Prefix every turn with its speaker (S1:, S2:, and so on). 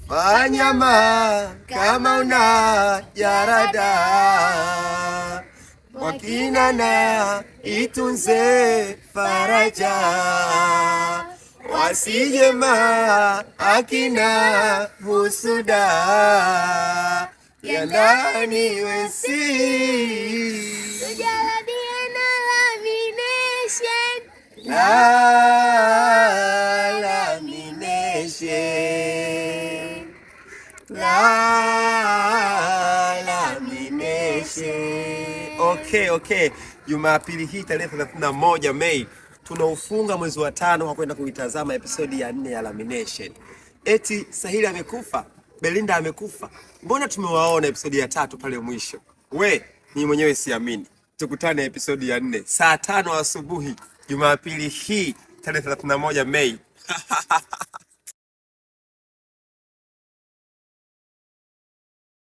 S1: Wanyama kama una jarada, wakina na itunze faraja, wasijema akina husuda, ya ndani wesi Okay. Jumapili hii tarehe 31 Mei tunaufunga mwezi wa 5 kwa kwenda kuitazama episodi ya 4 ya Lamination. Eti Sahili amekufa, Belinda amekufa. Mbona tumewaona episodi ya 3 pale mwisho? Ni mwenyewe siamini. Tukutane episodi ya 4 saa 5 asubuhi Jumapili hii tarehe 31 Mei.